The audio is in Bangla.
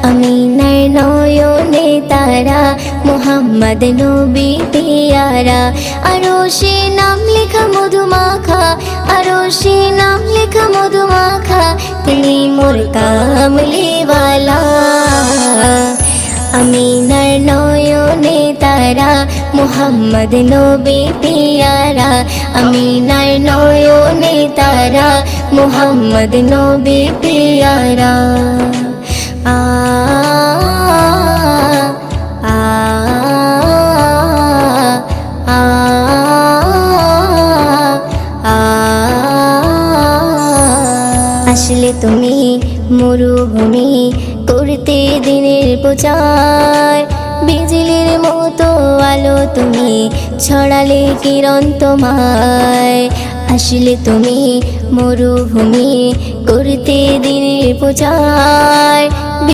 আমিনার নয়নে তারা, মুহাম্মদ নবী পিয়ারা। আরশে নাম লেখা মধুমাখা, আরশে নাম লেখা মধুমাখা, তিনি মোর কামলিওয়ালা। আমিনার নয়নে তারা, মুহাম্মদ নবী পিয়ারা। আমিনার নয়নে তারা, মুহাম্মদ নবী পিয়ারা। আ আ আ আ আসলে তুমি মরুভূমি করতে দিনের প্রচার, বিজলির মতো আলো তুমি ছড়ালে কিরণ তোমায়। আসলে তুমি মরুভূমি করতে দিনের প্রচার,